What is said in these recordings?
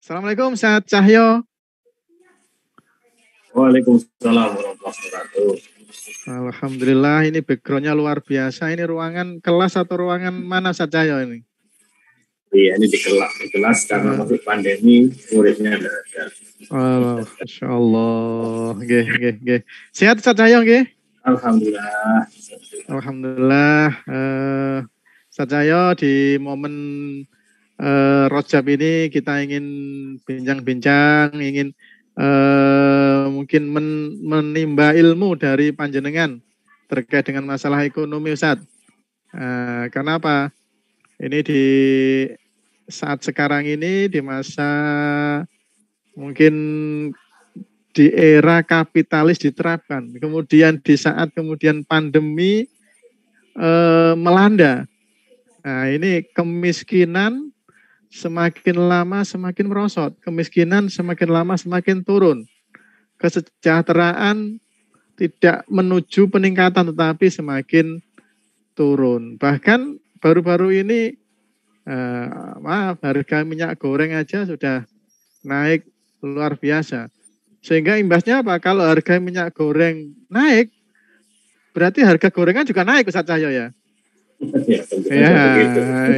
Assalamualaikum, Ustaz Cahyo. Waalaikumsalam warahmatullahi wabarakatuh. Alhamdulillah, ini backgroundnya luar biasa. Ini ruangan kelas atau ruangan mana, Ustaz Cahyo ini? Iya, ini di kelas karena masuk pandemi, muridnya tidak ada. Oh, Masya Allah. Nggih. Sehat, Ustaz Cahyo, nggih? Alhamdulillah. Alhamdulillah. Ustaz Cahyo, di momen Rojab ini kita ingin bincang-bincang, ingin mungkin menimba ilmu dari panjenengan terkait dengan masalah ekonomi, Ustaz. Karena apa? Ini di saat sekarang ini, di masa mungkin di era kapitalis diterapkan, kemudian di saat kemudian pandemi melanda. Nah, ini kemiskinan semakin lama semakin merosot, kemiskinan semakin lama semakin turun, kesejahteraan tidak menuju peningkatan tetapi semakin turun. Bahkan baru-baru ini harga minyak goreng aja sudah naik luar biasa. Sehingga imbasnya apa? Kalau harga minyak goreng naik, berarti harga gorengan juga naik, Ustaz Cahyo ya?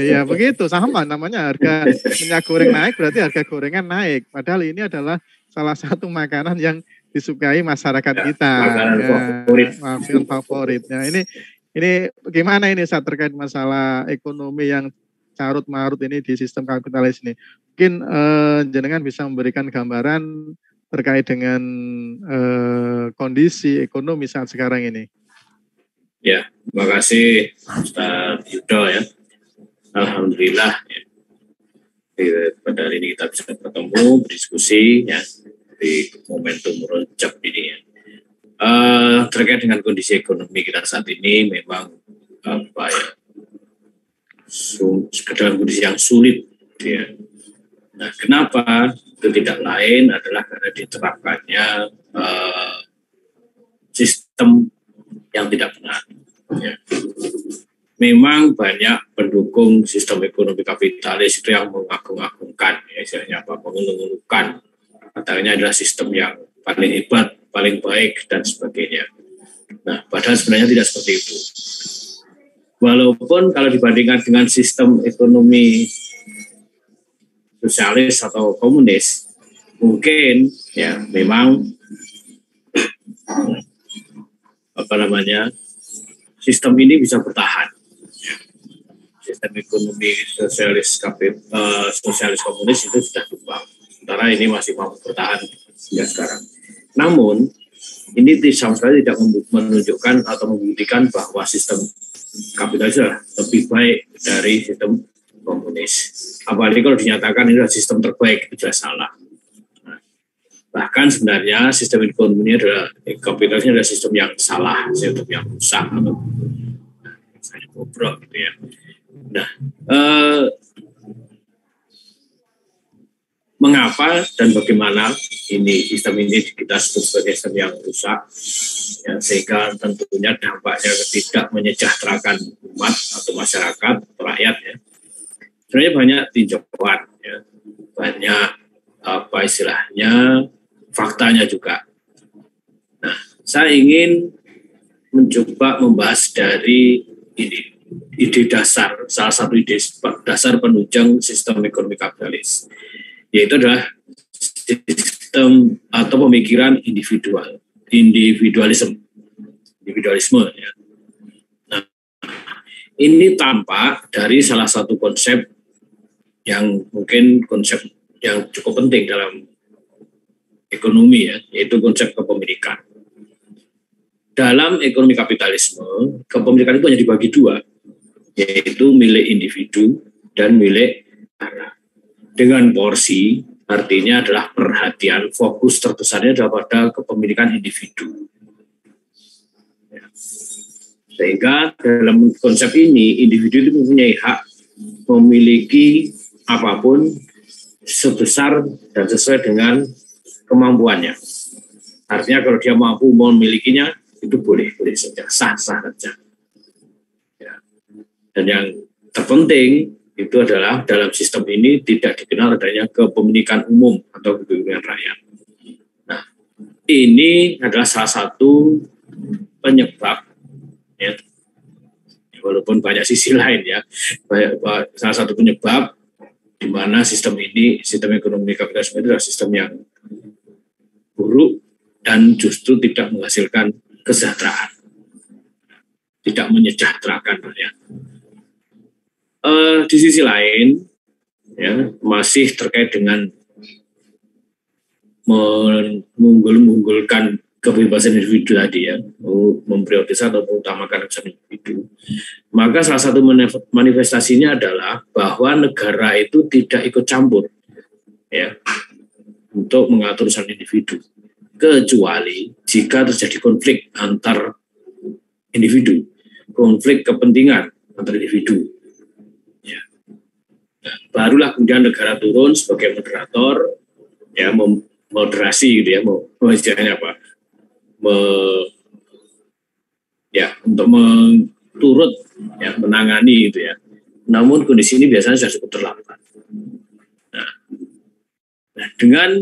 Ya, begitu. Sama namanya, harga minyak goreng naik berarti harga gorengan naik. Padahal ini adalah salah satu makanan yang disukai masyarakat kita. Makanan favorit. Nah, ini bagaimana ini Ustaz terkait masalah ekonomi yang carut marut ini di sistem kapitalis ini? Mungkin jenengan bisa memberikan gambaran terkait dengan kondisi ekonomi saat sekarang ini. Ya, terima kasih Ustaz Yudo ya. Alhamdulillah ya. Pada hari ini kita bisa bertemu, berdiskusi ya di momentum Rojab ini ya. Terkait dengan kondisi ekonomi kita saat ini memang dalam kondisi yang sulit ya. Nah, kenapa? Itu tidak lain adalah karena diterapkannya sistem yang tidak benar. Ya. Memang banyak pendukung sistem ekonomi kapitalis itu yang mengagung-agungkan, ya, istilahnya apa, mengeluh-elukan. Katanya adalah sistem yang paling hebat, paling baik, dan sebagainya. Nah, padahal sebenarnya tidak seperti itu. Walaupun kalau dibandingkan dengan sistem ekonomi sosialis atau komunis, mungkin ya memang sistem ini bisa bertahan. Sistem ekonomi sosialis komunis itu sudah tumbang. Sementara ini masih mampu bertahan hingga sekarang. Namun ini sama sekali tidak menunjukkan atau membuktikan bahwa sistem kapitalis lebih baik dari sistem komunis. Apalagi kalau dinyatakan ini adalah sistem terbaik, itu jelas salah. Bahkan sebenarnya sistem ekonomi ini adalah kapitalisnya adalah sistem yang salah, sistem yang rusak atau misalnya bobrok gitu ya. Nah, mengapa dan bagaimana sistem ini kita sebut sebagai sistem yang rusak, ya, sehingga tentunya dampaknya tidak menyejahterakan umat atau masyarakat, rakyat ya. Sebenarnya banyak tinjauan, ya, banyak faktanya juga. Nah, saya ingin mencoba membahas dari ide dasar, salah satu ide dasar penunjang sistem ekonomi kapitalis, yaitu adalah sistem atau pemikiran individualisme. Ya. Nah, ini tampak dari salah satu konsep yang mungkin konsep yang cukup penting dalam ekonomi ya, yaitu konsep kepemilikan. Dalam ekonomi kapitalisme, kepemilikan itu hanya dibagi dua, yaitu milik individu dan milik negara. Dengan porsi, artinya adalah perhatian, fokus terbesarnya adalah pada kepemilikan individu. Sehingga dalam konsep ini, individu itu mempunyai hak memiliki apapun sebesar dan sesuai dengan kemampuannya. Artinya kalau dia mampu memilikinya, itu boleh saja, sah saja. Ya. Dan yang terpenting itu adalah dalam sistem ini tidak dikenal adanya kepemilikan umum atau kepemilikan rakyat. Nah, ini adalah salah satu penyebab, ya, walaupun banyak sisi lain ya, salah satu penyebab di mana sistem ekonomi kapitalisme itu adalah sistem yang buruk dan justru tidak menghasilkan kesejahteraan, tidak menyejahterakan rakyat. Di sisi lain, ya, masih terkait dengan mengunggulkan kebebasan individu tadi, ya, memprioritaskan atau mengutamakan kebebasan individu, maka salah satu manifestasinya adalah bahwa negara itu tidak ikut campur, ya, untuk mengatur urusan individu, kecuali jika terjadi konflik antar individu, konflik kepentingan antar individu, ya. Nah, barulah kemudian negara turun sebagai moderator, ya, moderasi gitu, ya, istilahnya apa? Untuk turut, ya, menangani gitu, ya. Namun kondisi ini biasanya sudah cukup terlambat. Nah, dengan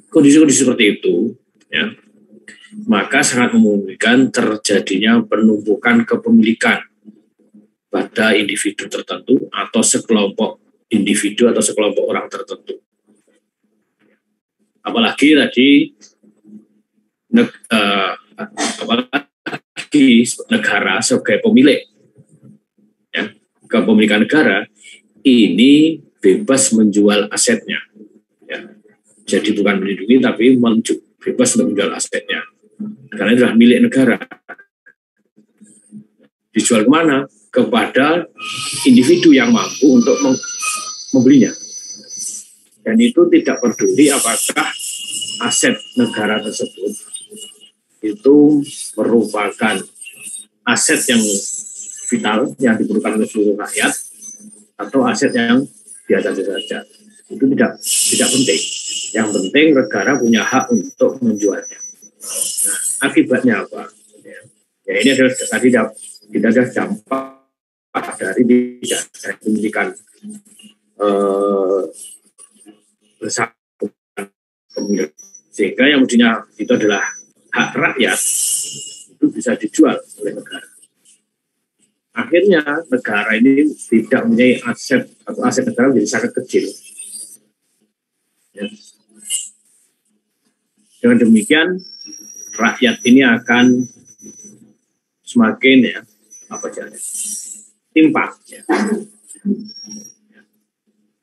kondisi-kondisi seperti itu, ya, maka sangat memungkinkan terjadinya penumpukan kepemilikan pada individu tertentu atau sekelompok individu atau sekelompok orang tertentu. Apalagi tadi negara sebagai pemilik, ya, kepemilikan negara ini bebas menjual asetnya, ya. Jadi bukan melindungi tapi bebas menjual asetnya karena itu adalah milik negara. Dijual kemana? Kepada individu yang mampu untuk membelinya, dan itu tidak peduli apakah aset negara tersebut itu merupakan aset yang vital yang diperlukan oleh seluruh rakyat atau aset yang biasa saja. Itu tidak penting. Yang penting negara punya hak untuk menjualnya. Nah, akibatnya apa? Ya, ini adalah tadi tidak ada dampak dari tidak diberikan bersama, sehingga yang mestinya itu adalah hak rakyat itu bisa dijual oleh negara. Akhirnya negara ini tidak mempunyai aset atau aset negara menjadi sangat kecil. Ya. Dengan demikian rakyat ini akan semakin, ya, timpang. Ya.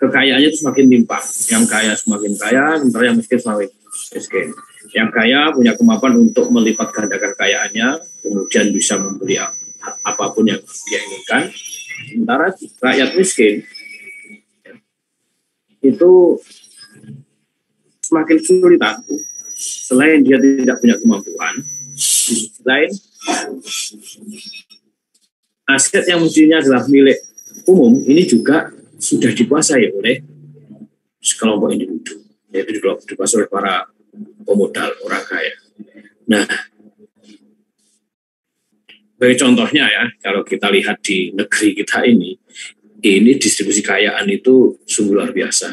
Kekayaannya itu semakin timpang. Yang kaya semakin kaya, sementara yang miskin semakin miskin. Yang kaya punya kemampuan untuk melipat gandakan kekayaannya, kemudian bisa membeli apapun yang dia inginkan. Sementara rakyat miskin, ya, itu semakin sulit aku. Selain dia tidak punya kemampuan, selain aset yang mestinya adalah milik umum ini juga sudah dikuasai oleh sekelompok individu, yaitu dikuasai oleh para pemodal, orang kaya. Nah, sebagai contohnya, ya, kalau kita lihat di negeri kita ini distribusi kekayaan itu sungguh luar biasa.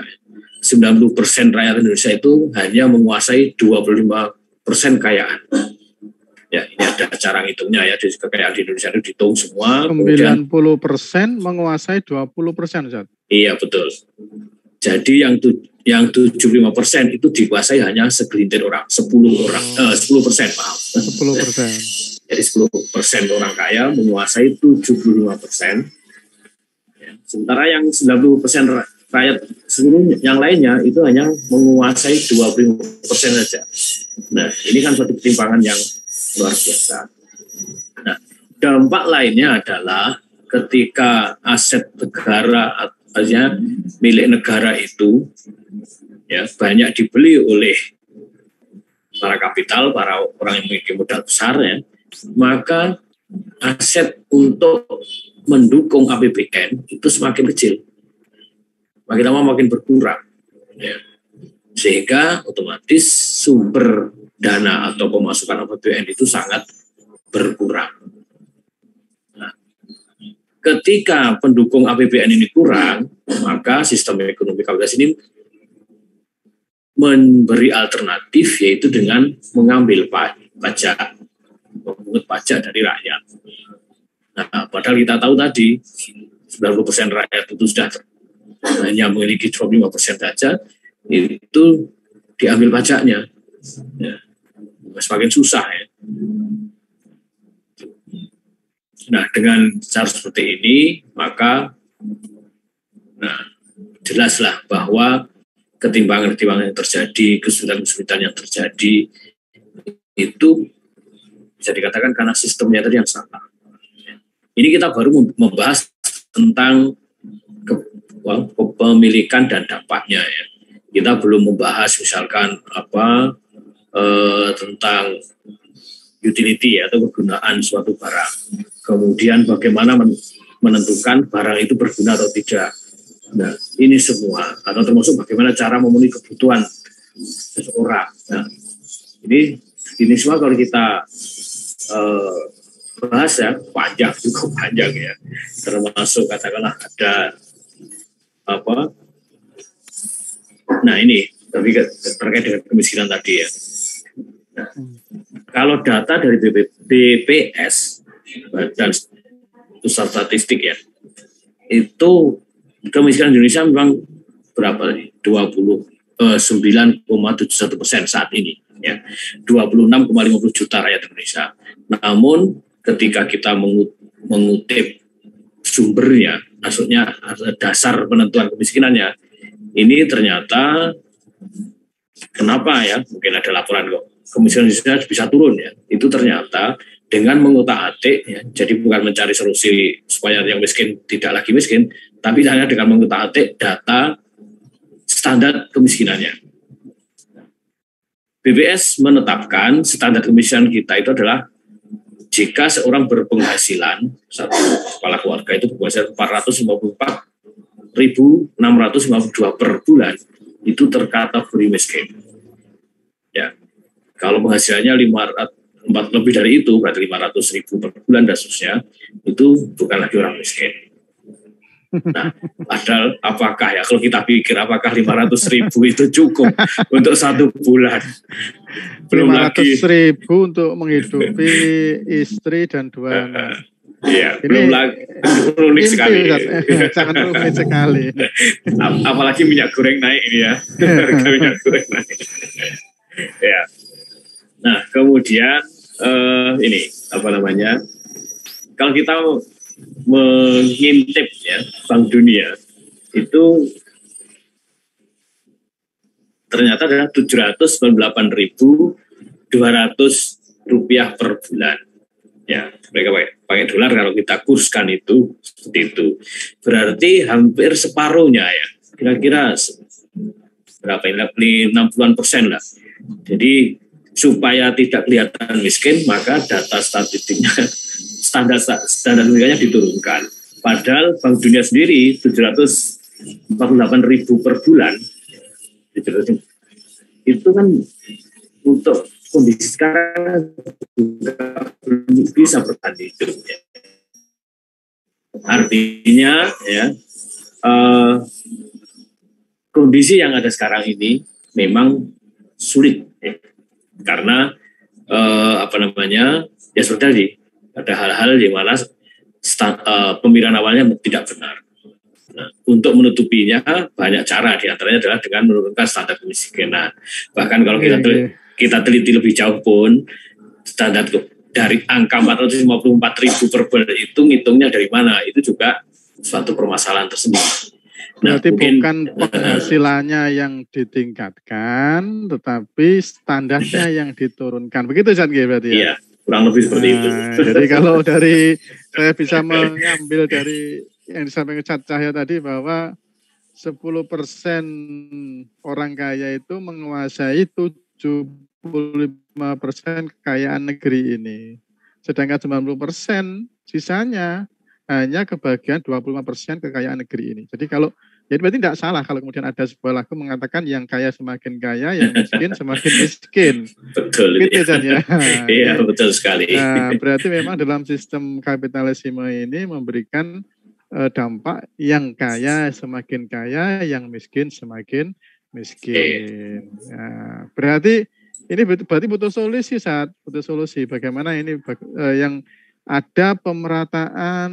90% rakyat Indonesia itu hanya menguasai 25% kekayaan. Ya, ini ada cara ngitungnya, ya, di kekayaan di Indonesia itu dihitung semua. 90% menguasai 20%, Ustaz. Iya, betul. Jadi yang 75% itu dikuasai hanya segelintir orang, 10%, maaf. 10%. Jadi 10% orang kaya menguasai 75%. Ya, sementara yang 90% rakyat seluruhnya yang lainnya itu hanya menguasai 25% saja. Nah, ini kan suatu ketimpangan yang luar biasa. Nah, dampak lainnya adalah ketika aset negara artinya milik negara itu, ya, banyak dibeli oleh para kapital, para orang yang memiliki modal besar, ya, maka aset untuk mendukung APBN itu semakin kecil, makin lama makin berkurang, ya. Sehingga otomatis sumber dana atau pemasukan APBN itu sangat berkurang. Nah, ketika pendukung APBN ini kurang, Maka sistem ekonomi kapitalis ini memberi alternatif, yaitu dengan mengambil pajak, memungut pajak dari rakyat. Nah, padahal kita tahu tadi 90% rakyat itu sudah hanya memiliki 25% saja, itu diambil pajaknya. Ya, semakin susah ya. Nah, dengan cara seperti ini, maka jelaslah bahwa ketimpangan-ketimpangan yang terjadi, kesulitan-kesulitan yang terjadi, itu bisa dikatakan karena sistemnya tadi yang salah. Ini kita baru membahas tentang kepemilikan dan dampaknya ya. Kita belum membahas misalkan tentang utility atau kegunaan suatu barang. Kemudian bagaimana menentukan barang itu berguna atau tidak. Nah, ini semua atau termasuk bagaimana cara memenuhi kebutuhan seseorang. Nah, ini semua kalau kita bahas ya cukup panjang ya. Termasuk katakanlah ada Nah, ini tapi terkait dengan kemiskinan tadi ya. Nah, kalau data dari BPS dan pusat statistik ya, itu kemiskinan Indonesia memang berapa nih? 9,71% saat ini ya. 26,50 juta rakyat Indonesia. Namun ketika kita mengutip sumbernya, maksudnya dasar penentuan kemiskinannya, ini ternyata kenapa ya? Mungkin ada laporan kok kemiskinan Indonesia bisa turun ya. Itu ternyata dengan mengutak-atik ya, jadi bukan mencari solusi supaya yang miskin tidak lagi miskin, tapi hanya dengan mengutak-atik data standar kemiskinannya. BPS menetapkan standar kemiskinan kita itu adalah jika seorang berpenghasilan, satu kepala keluarga itu berpenghasilan 454.652 per bulan, itu terkategori miskin. Ya, kalau penghasilannya 500 lebih dari itu, berarti 500.000 per bulan dan seterusnya, itu bukan lagi orang miskin. Nah, padahal apakah ya, kalau kita pikir apakah 500.000 itu cukup untuk satu bulan? Belum 500.000 untuk menghidupi istri dan 2 anak. Iya, belum lagi rumit sekali. Sangat rumit sekali. Apalagi minyak goreng naik ini ya. Harga minyak goreng naik. Ya. Nah, kemudian ini kalau kita mengintip ya Bank Dunia itu ternyata adalah 798.200 rupiah per bulan. Ya, mereka pakai dolar, kalau kita kurskan itu seperti itu. Berarti hampir separuhnya ya, kira-kira berapa ini, 60% lah. Jadi supaya tidak kelihatan miskin, maka data statistiknya standar kemiskinannya diturunkan. Padahal Bank Dunia sendiri 748.000 per bulan itu kan untuk kondisi sekarang juga belum bisa bertahan hidup ya. Artinya ya kondisi yang ada sekarang ini memang sulit ya. Karena ya seperti tadi ada hal-hal di mana pemilihan awalnya tidak benar. Nah, untuk menutupinya banyak cara, diantaranya adalah dengan menurunkan standar kemiskinan. Bahkan kalau kita teliti lebih jauh pun, standar dari angka 454.000 per bulan itu ngitungnya dari mana, itu juga suatu permasalahan tersendiri. Berarti bukan penghasilannya yang ditingkatkan, tetapi standarnya yang diturunkan. Begitu Jan berarti ya? Iya, kurang lebih seperti itu. Jadi kalau saya bisa mengambil dari yang disampaikan Ustaz Cahya tadi bahwa 10% orang kaya itu menguasai 75% kekayaan negeri ini. Sedangkan 90% sisanya hanya kebagian 25% kekayaan negeri ini. Jadi kalau jadi berarti tidak salah kalau kemudian ada sebuah lagu mengatakan yang kaya semakin kaya, yang miskin semakin miskin. Betul. Gitu, ya. Iya, betul sekali. Nah, berarti memang dalam sistem kapitalisme ini memberikan dampak yang kaya semakin kaya, yang miskin semakin miskin. Nah, berarti ini berarti butuh solusi, butuh solusi. Bagaimana ini yang ada pemerataan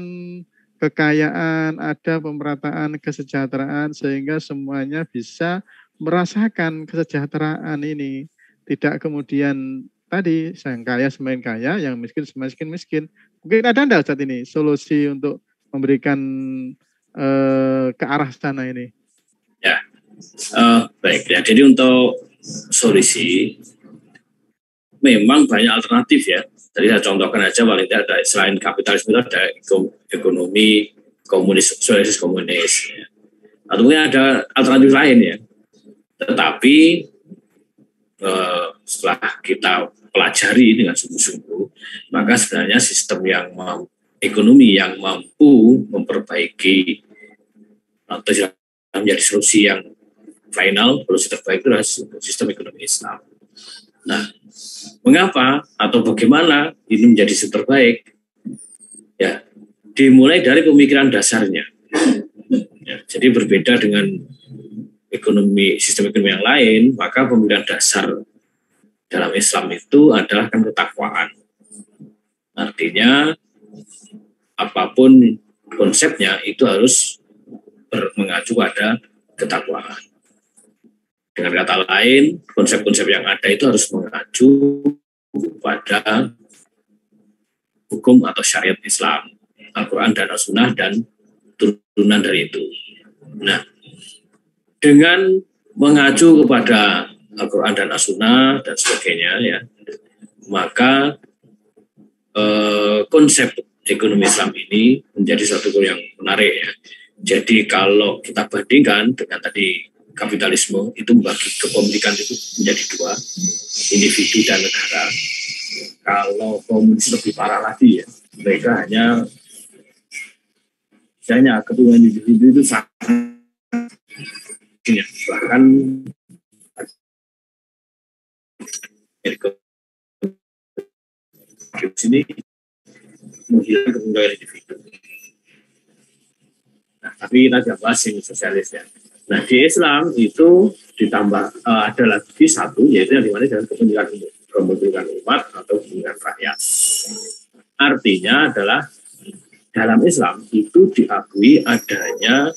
kekayaan, ada pemerataan kesejahteraan sehingga semuanya bisa merasakan kesejahteraan ini. Tidak kemudian tadi yang kaya semakin kaya, yang miskin semakin miskin. Mungkin ada enggak saat ini solusi untuk memberikan ke arah sana ini? Ya, baik ya. Jadi untuk solusi memang banyak alternatif ya. Tadi saya contohkan aja paling tidak ada selain kapitalisme itu ada ekonomi komunis, sosialis komunis. Ya. Atau mungkin ada alternatif lain ya. Tetapi setelah kita pelajari dengan sungguh-sungguh, maka sebenarnya sistem yang ekonomi yang mampu memperbaiki atau menjadi solusi yang final, solusi terbaik itu adalah sistem ekonomi Islam. Nah, mengapa atau bagaimana ini menjadi sistem terbaik? Ya, dimulai dari pemikiran dasarnya. Ya, jadi berbeda dengan sistem ekonomi yang lain, maka pemikiran dasar dalam Islam itu adalah kan ketakwaan. Artinya apapun konsepnya itu harus mengacu pada ketakwaan. Dengan kata lain, konsep-konsep yang ada itu harus mengacu pada hukum atau syariat Islam, Al-Quran dan As-Sunnah dan turunan dari itu. Nah, dengan mengacu kepada Al-Quran dan As-Sunnah dan sebagainya, ya, maka konsep ekonomi Islam ini menjadi satu yang menarik ya. Jadi kalau kita bandingkan dengan tadi kapitalisme itu membagi kepemilikan itu menjadi dua, individu dan negara. Kalau komunis lebih parah lagi ya, mereka hanya keturunan individu itu sangat bahkan di sini menghilangkan keturunan individu. Nah, tapi kita tidak bahas yang sosialis ya. Nah, di Islam itu ditambah ada lagi satu, yaitu yang dimana dengan kepemilikan umat atau kepemilikan rakyat. Artinya adalah dalam Islam itu diakui adanya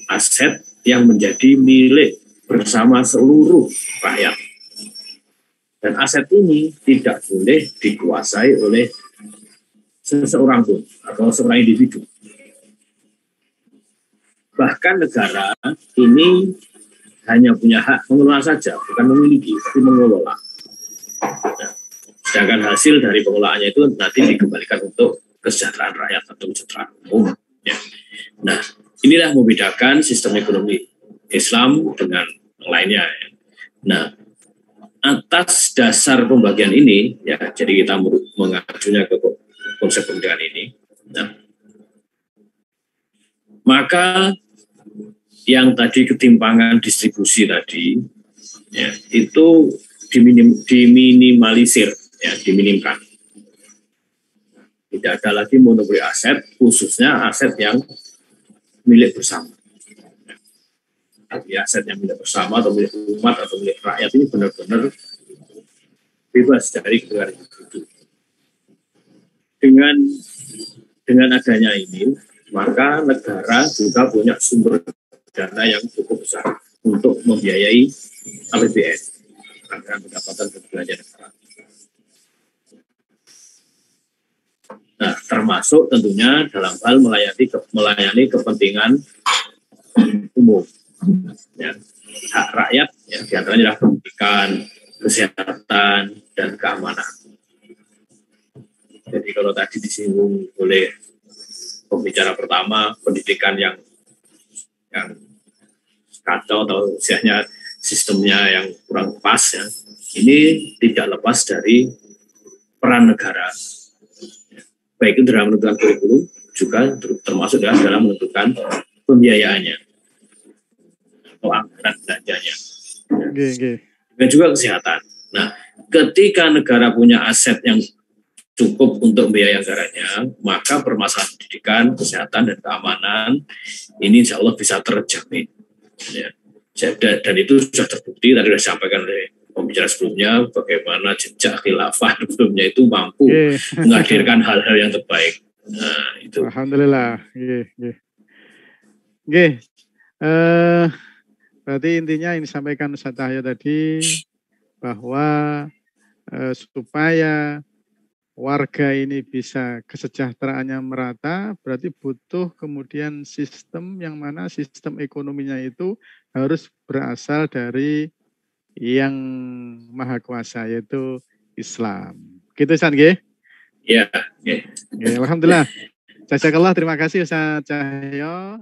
aset yang menjadi milik bersama seluruh rakyat. Dan aset ini tidak boleh dikuasai oleh seseorang pun atau seorang individu. Bahkan negara ini hanya punya hak mengelola saja, bukan memiliki, tapi mengelola. Nah, sedangkan hasil dari pengelolaannya itu nanti dikembalikan untuk kesejahteraan rakyat atau kesejahteraan umum. Ya. Nah, inilah membedakan sistem ekonomi Islam dengan lainnya. Ya. Nah, atas dasar pembagian ini, ya, jadi kita mengacunya ke konsep pembagian ini. Nah, maka yang tadi ketimpangan distribusi tadi, ya, itu diminimalisir, ya, diminimkan. Tidak ada lagi monopoli aset, khususnya aset yang milik bersama. Tapi aset yang milik bersama atau milik umat atau milik rakyat ini benar-benar bebas dari keluarga itu. Dengan adanya ini, maka negara juga punya sumber dana yang cukup besar untuk membiayai APBN, anggaran pendapatan dan belanja negara. Nah, termasuk tentunya dalam hal melayani kepentingan umum, ya, hak rakyat, ya, diantaranya adalah pendidikan, kesehatan, dan keamanan. Jadi kalau tadi disinggung oleh pembicara pertama, pendidikan yang kacau atau istilahnya sistemnya yang kurang pas, ya, ini tidak lepas dari peran negara, baik itu dalam menentukan kurikulum, juga termasuk dalam menentukan pembiayaannya atau anggaran belanjanya. Dan juga kesehatan. Nah, ketika negara punya aset yang cukup untuk biaya anggarannya, maka permasalahan pendidikan, kesehatan, dan keamanan ini insya Allah bisa terjamin. Ya. Dan itu sudah terbukti, tadi sudah disampaikan oleh pembicara sebelumnya, bagaimana jejak khilafah sebelumnya itu mampu menghadirkan hal-hal yang terbaik. Nah, itu. Alhamdulillah. Berarti intinya yang disampaikan Ustaz Cahyo tadi, bahwa supaya warga ini bisa kesejahteraannya merata, berarti butuh kemudian sistem yang mana sistem ekonominya itu harus berasal dari yang maha kuasa, yaitu Islam. Gitu Ustaz, nggih? Ya. Alhamdulillah. Jazakallah, terima kasih Ustaz Cahyo.